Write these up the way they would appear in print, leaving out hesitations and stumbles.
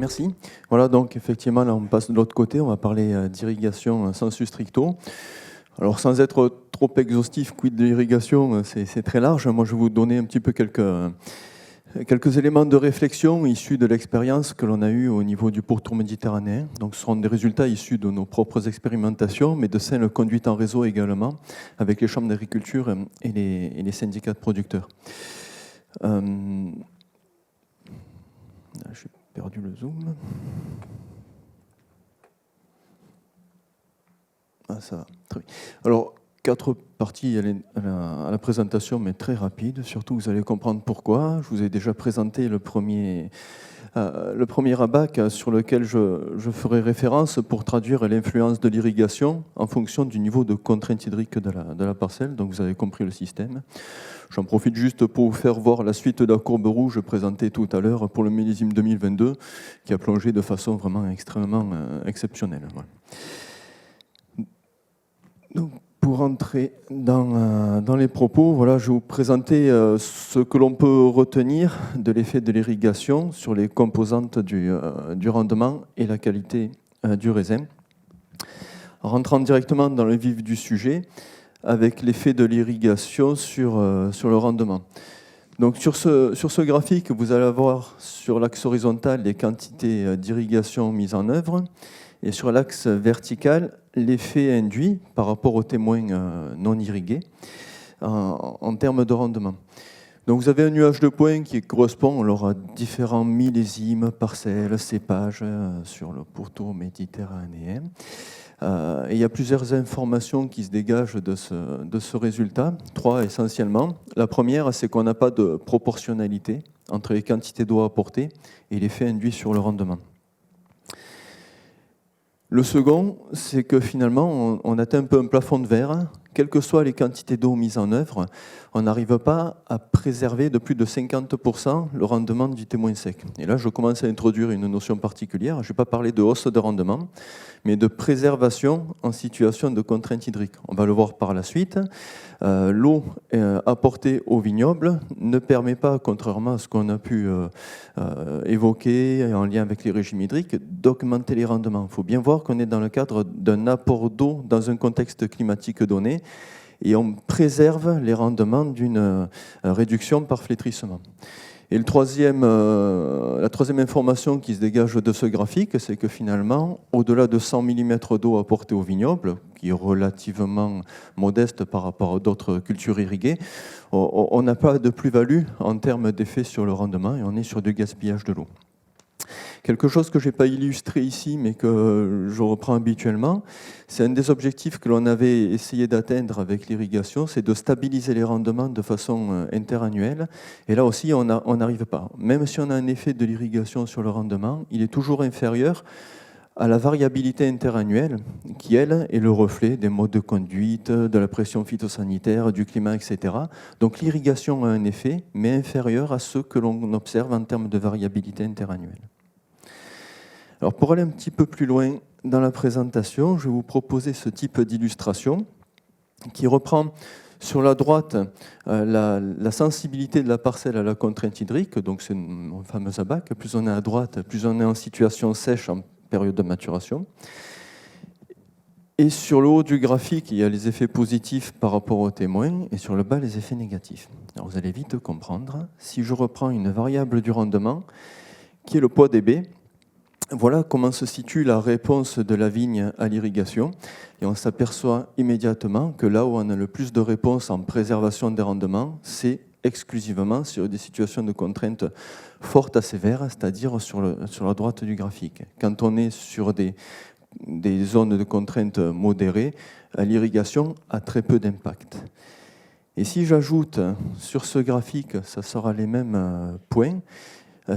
Merci. Voilà, donc effectivement, là on passe de l'autre côté, on va parler d'irrigation sensu stricto. Alors sans être trop exhaustif, quid de l'irrigation, c'est très large. Moi je vais vous donner un petit peu quelques éléments de réflexion issus de l'expérience que l'on a eue au niveau du pourtour méditerranéen. Donc ce sont des résultats issus de nos propres expérimentations, mais de celles conduites en réseau également, avec les chambres d'agriculture et les syndicats de producteurs. J'ai perdu le zoom. Ah, ça va. Très bien. Alors, 4 parties à la présentation, mais très rapide. Surtout, vous allez comprendre pourquoi. Je vous ai déjà présenté le premier abac sur lequel je ferai référence pour traduire l'influence de l'irrigation en fonction du niveau de contrainte hydrique de la parcelle. Donc, vous avez compris le système. J'en profite juste pour vous faire voir la suite de la courbe rouge présentée tout à l'heure pour le millésime 2022, qui a plongé de façon vraiment extrêmement exceptionnelle. Voilà. Donc, pour entrer dans les propos, voilà, je vais vous présenter ce que l'on peut retenir de l'effet de l'irrigation sur les composantes du rendement et la qualité du raisin. En rentrant directement dans le vif du sujet, avec l'effet de l'irrigation sur le rendement. Donc sur ce graphique, vous allez avoir sur l'axe horizontal les quantités d'irrigation mises en œuvre et sur l'axe vertical l'effet induit par rapport aux témoins non irrigués en termes de rendement. Donc vous avez un nuage de points qui correspond alors à différents millésimes, parcelles, cépages sur le pourtour méditerranéen. Et il y a plusieurs informations qui se dégagent de ce résultat, 3 essentiellement. La première, c'est qu'on n'a pas de proportionnalité entre les quantités d'eau apportées et l'effet induit sur le rendement. Le second, c'est que finalement, on atteint un peu un plafond de verre. Quelles que soient les quantités d'eau mises en œuvre, on n'arrive pas à préserver de plus de 50% le rendement du témoin sec. Et là, je commence à introduire une notion particulière. Je ne vais pas parler de hausse de rendement, mais de préservation en situation de contrainte hydrique. On va le voir par la suite. L'eau apportée au vignoble ne permet pas, contrairement à ce qu'on a pu évoquer en lien avec les régimes hydriques, d'augmenter les rendements. Il faut bien voir qu'on est dans le cadre d'un apport d'eau dans un contexte climatique donné et on préserve les rendements d'une réduction par flétrissement. Et la troisième information qui se dégage de ce graphique, c'est que finalement, au-delà de 100 mm d'eau apportée au vignoble, qui est relativement modeste par rapport à d'autres cultures irriguées, on n'a pas de plus-value en termes d'effet sur le rendement et on est sur du gaspillage de l'eau. Quelque chose que je n'ai pas illustré ici, mais que je reprends habituellement, c'est un des objectifs que l'on avait essayé d'atteindre avec l'irrigation, c'est de stabiliser les rendements de façon interannuelle. Et là aussi, on n'arrive pas. Même si on a un effet de l'irrigation sur le rendement, il est toujours inférieur à la variabilité interannuelle, qui, elle, est le reflet des modes de conduite, de la pression phytosanitaire, du climat, etc. Donc l'irrigation a un effet, mais inférieur à ce que l'on observe en termes de variabilité interannuelle. Alors pour aller un petit peu plus loin dans la présentation, je vais vous proposer ce type d'illustration qui reprend sur la droite la sensibilité de la parcelle à la contrainte hydrique, donc c'est une fameuse abac, plus on est à droite, plus on est en situation sèche en période de maturation. Et sur le haut du graphique, il y a les effets positifs par rapport aux témoins, et sur le bas, les effets négatifs. Alors vous allez vite comprendre, si je reprends une variable du rendement, qui est le poids des baies, voilà comment se situe la réponse de la vigne à l'irrigation. Et on s'aperçoit immédiatement que là où on a le plus de réponses en préservation des rendements, c'est exclusivement sur des situations de contraintes fortes à sévères, c'est-à-dire sur la droite du graphique. Quand on est sur des zones de contraintes modérées, l'irrigation a très peu d'impact. Et si j'ajoute sur ce graphique, ça sera les mêmes points.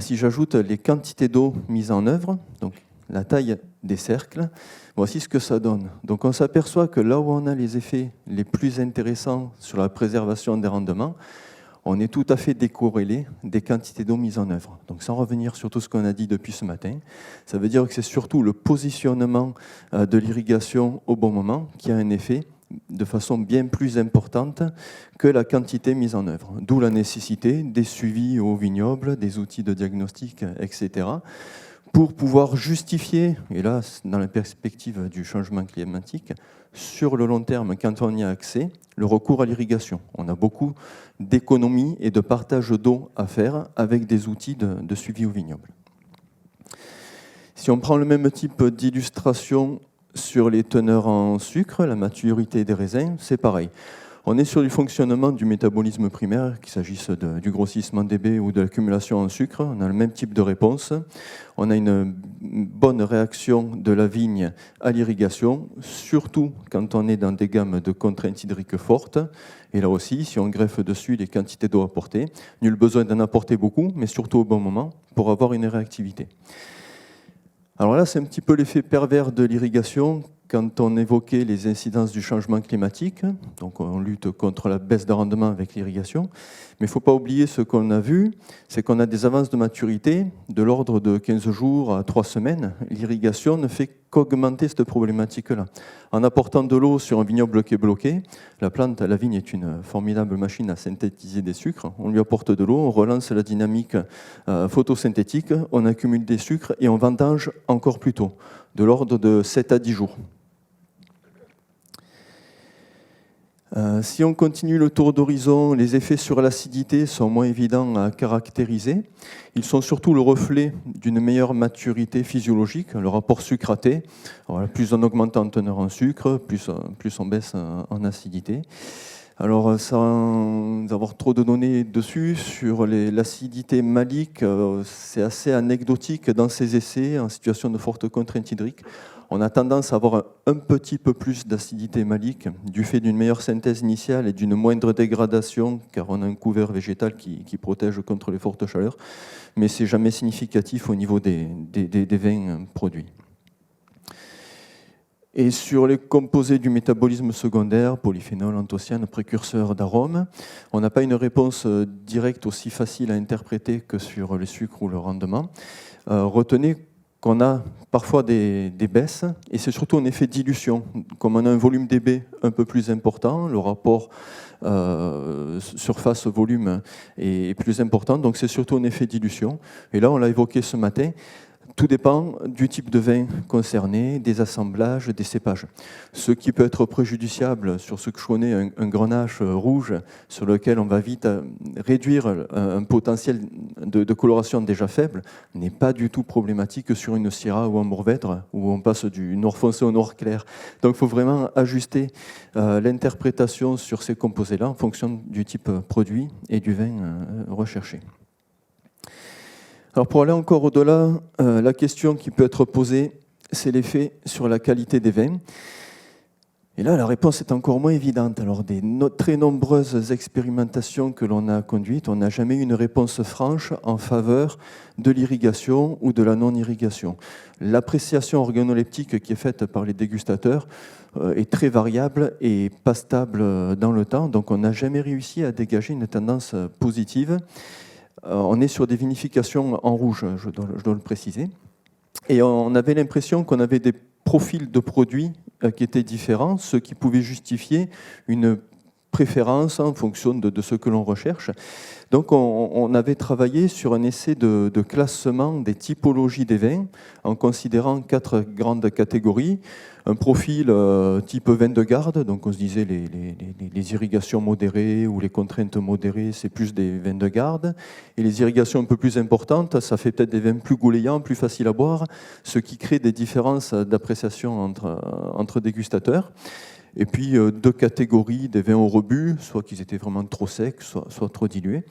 Si j'ajoute les quantités d'eau mises en œuvre, donc la taille des cercles, voici ce que ça donne. Donc on s'aperçoit que là où on a les effets les plus intéressants sur la préservation des rendements, on est tout à fait décorrélé des quantités d'eau mises en œuvre. Donc sans revenir sur tout ce qu'on a dit depuis ce matin, ça veut dire que c'est surtout le positionnement de l'irrigation au bon moment qui a un effet de façon bien plus importante que la quantité mise en œuvre. D'où la nécessité des suivis au vignoble, des outils de diagnostic, etc., pour pouvoir justifier, et là, dans la perspective du changement climatique, sur le long terme, quand on y a accès, le recours à l'irrigation. On a beaucoup d'économies et de partage d'eau à faire avec des outils de suivi au vignoble. Si on prend le même type d'illustration sur les teneurs en sucre, la maturité des raisins, c'est pareil. On est sur du fonctionnement du métabolisme primaire, qu'il s'agisse du grossissement des baies ou de l'accumulation en sucre. On a le même type de réponse. On a une bonne réaction de la vigne à l'irrigation, surtout quand on est dans des gammes de contraintes hydriques fortes. Et là aussi, si on greffe dessus les quantités d'eau apportées, nul besoin d'en apporter beaucoup, mais surtout au bon moment pour avoir une réactivité. Alors là, c'est un petit peu l'effet pervers de l'irrigation quand on évoquait les incidences du changement climatique. Donc on lutte contre la baisse de rendement avec l'irrigation. Mais il ne faut pas oublier ce qu'on a vu, c'est qu'on a des avances de maturité de l'ordre de 15 jours à 3 semaines. L'irrigation ne fait qu'augmenter cette problématique-là. En apportant de l'eau sur un vignoble qui est bloqué, la vigne est une formidable machine à synthétiser des sucres. On lui apporte de l'eau, on relance la dynamique photosynthétique, on accumule des sucres et on vendange encore plus tôt, de l'ordre de 7 à 10 jours. Si on continue le tour d'horizon, les effets sur l'acidité sont moins évidents à caractériser. Ils sont surtout le reflet d'une meilleure maturité physiologique, le rapport sucraté. Alors, plus on augmente en teneur en sucre, plus on baisse en acidité. Alors, sans avoir trop de données dessus, sur l'acidité malique, c'est assez anecdotique dans ces essais en situation de forte contrainte hydrique. On a tendance à avoir un petit peu plus d'acidité malique du fait d'une meilleure synthèse initiale et d'une moindre dégradation, car on a un couvert végétal qui protège contre les fortes chaleurs, mais ce n'est jamais significatif au niveau des vins produits. Et sur les composés du métabolisme secondaire, polyphénol, anthocyanes, précurseurs d'arômes, on n'a pas une réponse directe aussi facile à interpréter que sur le sucre ou le rendement. Retenez qu'on a parfois des baisses, et c'est surtout un effet dilution. Comme on a un volume des baies un peu plus important, le rapport surface-volume est plus important, donc c'est surtout un effet dilution. Et là, on l'a évoqué ce matin, tout dépend du type de vin concerné, des assemblages, des cépages. Ce qui peut être préjudiciable sur ce que je connais, un grenache rouge, sur lequel on va vite réduire un potentiel de coloration déjà faible, n'est pas du tout problématique sur une Syrah ou un Mourvèdre, où on passe du noir foncé au noir clair. Donc il faut vraiment ajuster l'interprétation sur ces composés-là en fonction du type produit et du vin recherché. Alors pour aller encore au-delà, la question qui peut être posée, c'est l'effet sur la qualité des vins. Et là, la réponse est encore moins évidente. Alors, des très nombreuses expérimentations que l'on a conduites, on n'a jamais eu une réponse franche en faveur de l'irrigation ou de la non-irrigation. L'appréciation organoleptique qui est faite par les dégustateurs est très variable et pas stable dans le temps. Donc, on n'a jamais réussi à dégager une tendance positive. On est sur des vinifications en rouge, je dois le préciser. Et on avait l'impression qu'on avait des profils de produits qui étaient différents, ce qui pouvait justifier une préférence en fonction de ce que l'on recherche. Donc on avait travaillé sur un essai de classement des typologies des vins en considérant 4 grandes catégories. Un profil type vin de garde, donc on se disait les irrigations modérées ou les contraintes modérées, c'est plus des vins de garde. Et les irrigations un peu plus importantes, ça fait peut-être des vins plus goulayants, plus faciles à boire, ce qui crée des différences d'appréciation entre dégustateurs. Et puis 2 catégories des vins au rebut, soit qu'ils étaient vraiment trop secs, soit trop dilués.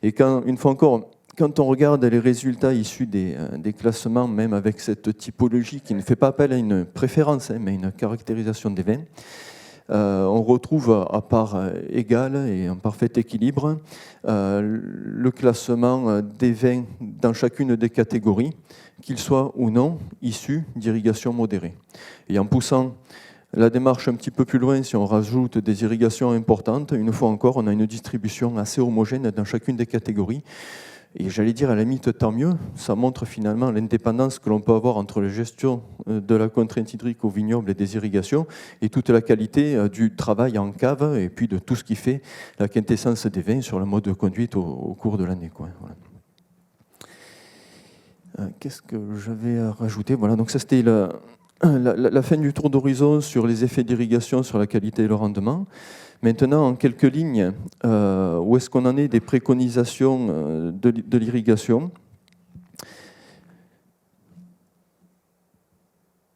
Et une fois encore, quand on regarde les résultats issus des classements, même avec cette typologie qui ne fait pas appel à une préférence, mais une caractérisation des vins, on retrouve à part égale et en parfait équilibre le classement des vins dans chacune des catégories, qu'ils soient ou non issus d'irrigation modérée. Et en poussant la démarche un petit peu plus loin, si on rajoute des irrigations importantes, une fois encore, on a une distribution assez homogène dans chacune des catégories. Et j'allais dire, à la limite, tant mieux, ça montre finalement l'indépendance que l'on peut avoir entre la gestion de la contrainte hydrique au vignoble et des irrigations et toute la qualité du travail en cave et puis de tout ce qui fait la quintessence des vins sur le mode de conduite au cours de l'année. Voilà. Qu'est-ce que j'avais rajouté? Voilà, donc ça c'était la fin du tour d'horizon sur les effets d'irrigation sur la qualité et le rendement. Maintenant, en quelques lignes, où est-ce qu'on en est des préconisations de l'irrigation?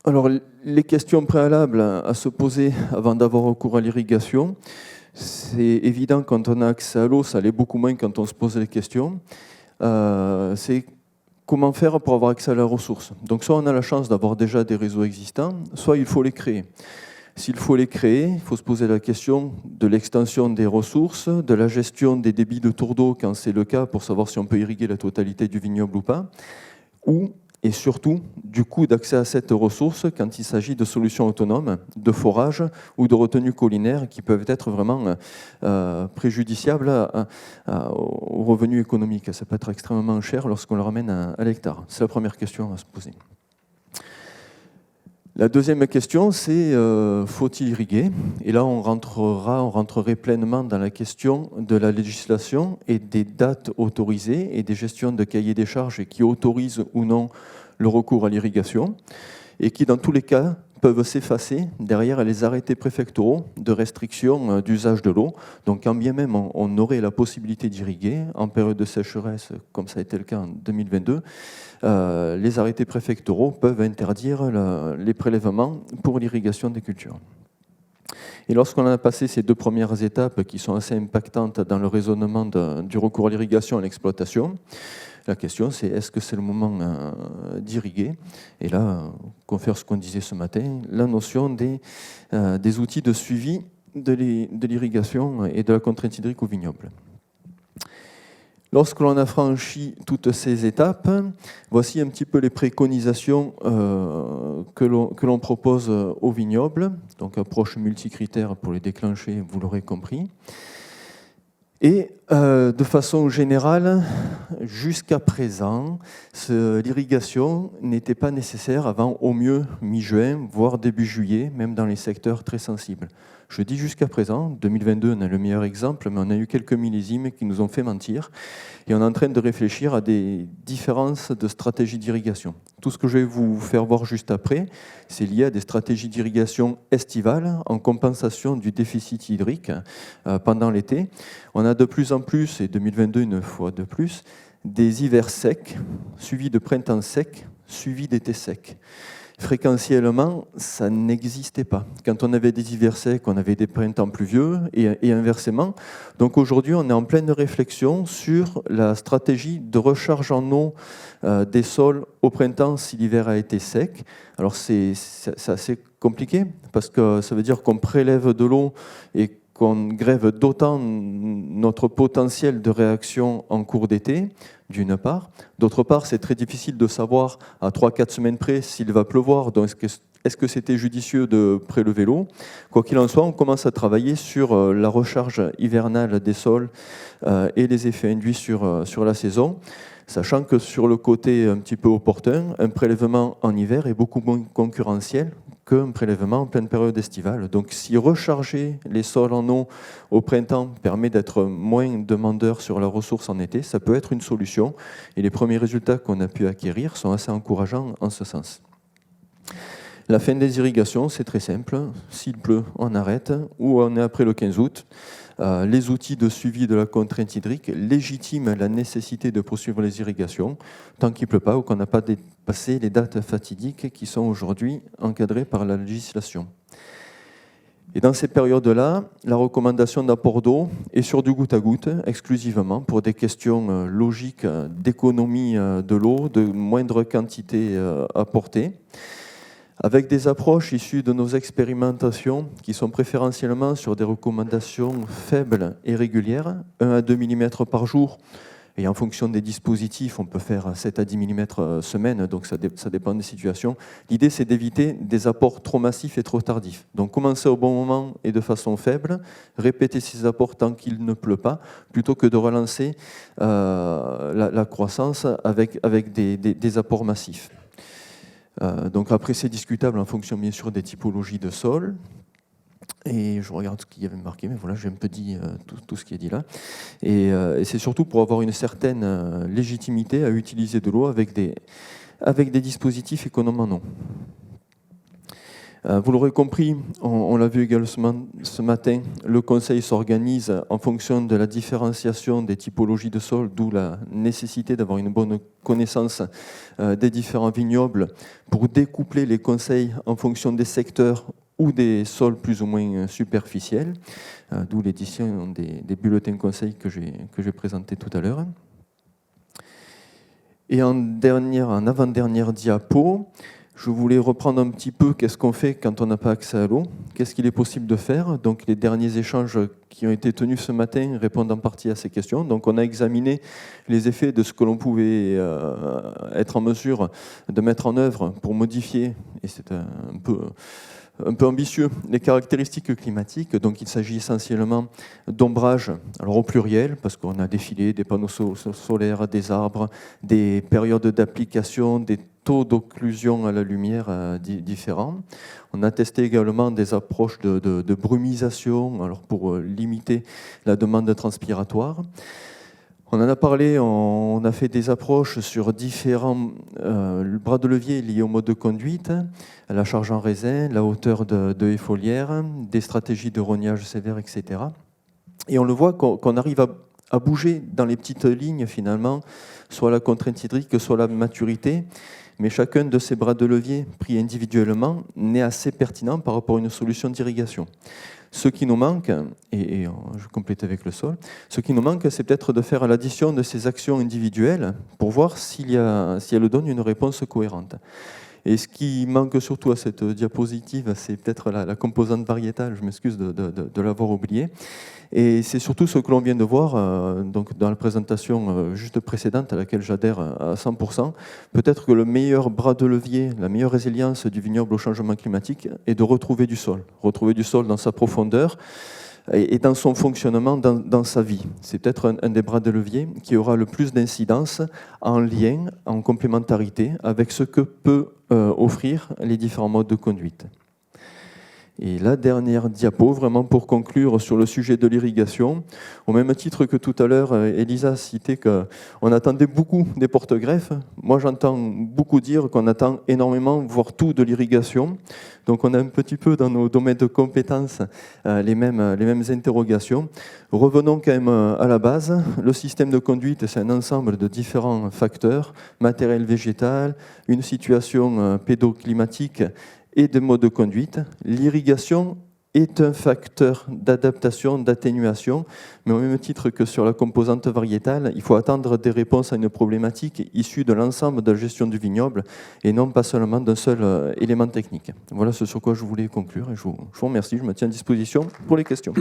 Alors, les questions préalables à se poser avant d'avoir recours à l'irrigation, c'est évident quand on a accès à l'eau, ça l'est beaucoup moins quand on se pose les questions. C'est comment faire pour avoir accès à la ressource. Donc soit on a la chance d'avoir déjà des réseaux existants, soit il faut les créer. S'il faut les créer, il faut se poser la question de l'extension des ressources, de la gestion des débits de tours d'eau quand c'est le cas pour savoir si on peut irriguer la totalité du vignoble ou pas, ou et surtout du coût d'accès à cette ressource quand il s'agit de solutions autonomes, de forage ou de retenues collinaires qui peuvent être vraiment préjudiciables aux revenus économiques. Ça peut être extrêmement cher lorsqu'on le ramène à l'hectare. C'est la première question à se poser. La deuxième question, c'est faut-il irriguer? Et là, on rentrerait pleinement dans la question de la législation et des dates autorisées et des gestions de cahiers des charges qui autorisent ou non le recours à l'irrigation et qui, dans tous les cas, peuvent s'effacer derrière les arrêtés préfectoraux de restriction d'usage de l'eau. Donc, quand bien même on aurait la possibilité d'irriguer en période de sécheresse, comme ça a été le cas en 2022, les arrêtés préfectoraux peuvent interdire les prélèvements pour l'irrigation des cultures. Et lorsqu'on a passé ces deux premières étapes qui sont assez impactantes dans le raisonnement du recours à l'irrigation et à l'exploitation, la question c'est est-ce que c'est le moment d'irriguer? Et là, confère ce qu'on disait ce matin, la notion des outils de suivi de l'irrigation et de la contrainte hydrique au vignoble. Lorsque l'on a franchi toutes ces étapes, voici un petit peu les préconisations que l'on propose au vignoble. Donc approche multicritère pour les déclencher, vous l'aurez compris. Et de façon générale, jusqu'à présent, l'irrigation n'était pas nécessaire avant au mieux mi-juin, voire début juillet, même dans les secteurs très sensibles. Je dis jusqu'à présent, 2022 on a le meilleur exemple, mais on a eu quelques millésimes qui nous ont fait mentir. Et on est en train de réfléchir à des différences de stratégie d'irrigation. Tout ce que je vais vous faire voir juste après, c'est lié à des stratégies d'irrigation estivales en compensation du déficit hydrique pendant l'été. On a de plus en plus, et 2022 une fois de plus, des hivers secs, suivis de printemps secs, suivis d'été secs. Fréquentiellement, ça n'existait pas. Quand on avait des hivers secs, on avait des printemps pluvieux et inversement. Donc aujourd'hui, on est en pleine réflexion sur la stratégie de recharge en eau des sols au printemps si l'hiver a été sec. Alors c'est assez compliqué parce que ça veut dire qu'on prélève de l'eau et qu'on grève d'autant notre potentiel de réaction en cours d'été, d'une part. D'autre part, c'est très difficile de savoir à 3-4 semaines près s'il va pleuvoir. Donc, est-ce que c'était judicieux de prélever l'eau? Quoi qu'il en soit, on commence à travailler sur la recharge hivernale des sols et les effets induits sur la saison, sachant que sur le côté un petit peu opportun, un prélèvement en hiver est beaucoup moins concurrentiel qu'un prélèvement en pleine période estivale. Donc si recharger les sols en eau au printemps permet d'être moins demandeur sur la ressource en été, ça peut être une solution. Et les premiers résultats qu'on a pu acquérir sont assez encourageants en ce sens. La fin des irrigations, c'est très simple. S'il pleut, on arrête, ou on est après le 15 août. Les outils de suivi de la contrainte hydrique légitiment la nécessité de poursuivre les irrigations tant qu'il ne pleut pas ou qu'on n'a pas dépassé les dates fatidiques qui sont aujourd'hui encadrées par la législation. Et dans ces périodes-là, la recommandation d'apport d'eau est sur du goutte à goutte exclusivement pour des questions logiques d'économie de l'eau, de moindre quantité apportée, avec des approches issues de nos expérimentations qui sont préférentiellement sur des recommandations faibles et régulières, 1 à 2 mm par jour, et en fonction des dispositifs, on peut faire 7 à 10 mm semaine, donc ça dépend des situations. L'idée, c'est d'éviter des apports trop massifs et trop tardifs. Donc commencer au bon moment et de façon faible, répéter ces apports tant qu'il ne pleut pas, plutôt que de relancer la croissance avec des apports massifs. Donc après, c'est discutable en fonction bien sûr des typologies de sol. Et je regarde ce qu'il y avait marqué, mais voilà, j'ai un peu dit tout ce qui est dit là. Et c'est surtout pour avoir une certaine légitimité à utiliser de l'eau avec des dispositifs économes en eau. Vous l'aurez compris, on l'a vu également ce matin, le Conseil s'organise en fonction de la différenciation des typologies de sol, d'où la nécessité d'avoir une bonne connaissance des différents vignobles pour découpler les conseils en fonction des secteurs ou des sols plus ou moins superficiels, d'où l'édition des bulletins conseils que j'ai présentés tout à l'heure. Et en avant-dernière diapo, je voulais reprendre un petit peu qu'est-ce qu'on fait quand on n'a pas accès à l'eau, qu'est-ce qu'il est possible de faire. Donc les derniers échanges qui ont été tenus ce matin répondent en partie à ces questions. Donc on a examiné les effets de ce que l'on pouvait être en mesure de mettre en œuvre pour modifier, et c'est un peu ambitieux, les caractéristiques climatiques. Donc il s'agit essentiellement d'ombrage, alors au pluriel, parce qu'on a des filets, des panneaux solaires, des arbres, des périodes d'application, des taux d'occlusion à la lumière différents. On a testé également des approches de brumisation, alors pour limiter la demande transpiratoire. On en a parlé, on a fait des approches sur différents bras de levier liés au mode de conduite, à la charge en raisin, la hauteur de haies foliaires, des stratégies de rognage sévère, etc. Et on le voit qu'on arrive à bouger dans les petites lignes finalement, soit la contrainte hydrique, soit la maturité, mais chacun de ces bras de levier pris individuellement n'est assez pertinent par rapport à une solution d'irrigation. Ce qui nous manque, et je complète avec le sol, ce qui nous manque, c'est peut-être de faire l'addition de ces actions individuelles pour voir si elles donnent une réponse cohérente. Et ce qui manque surtout à cette diapositive, c'est peut-être la composante variétale, je m'excuse de l'avoir oublié. Et c'est surtout ce que l'on vient de voir donc dans la présentation juste précédente, à laquelle j'adhère à 100%. Peut-être que le meilleur bras de levier, la meilleure résilience du vignoble au changement climatique est de retrouver du sol dans sa profondeur et dans son fonctionnement, dans sa vie. C'est peut-être un des bras de levier qui aura le plus d'incidence en lien, en complémentarité avec ce que peut offrir les différents modes de conduite. Et la dernière diapo, vraiment pour conclure sur le sujet de l'irrigation, au même titre que tout à l'heure, Elisa a cité qu'on attendait beaucoup des porte-greffes. Moi, j'entends beaucoup dire qu'on attend énormément, voire tout de l'irrigation. Donc, on a un petit peu dans nos domaines de compétences les mêmes interrogations. Revenons quand même à la base. Le système de conduite, c'est un ensemble de différents facteurs, matériel végétal, une situation pédoclimatique et de mode de conduite. L'irrigation est un facteur d'adaptation, d'atténuation, mais au même titre que sur la composante variétale, il faut attendre des réponses à une problématique issue de l'ensemble de la gestion du vignoble et non pas seulement d'un seul élément technique. Voilà ce sur quoi je voulais conclure et je vous remercie, je me tiens à disposition pour les questions.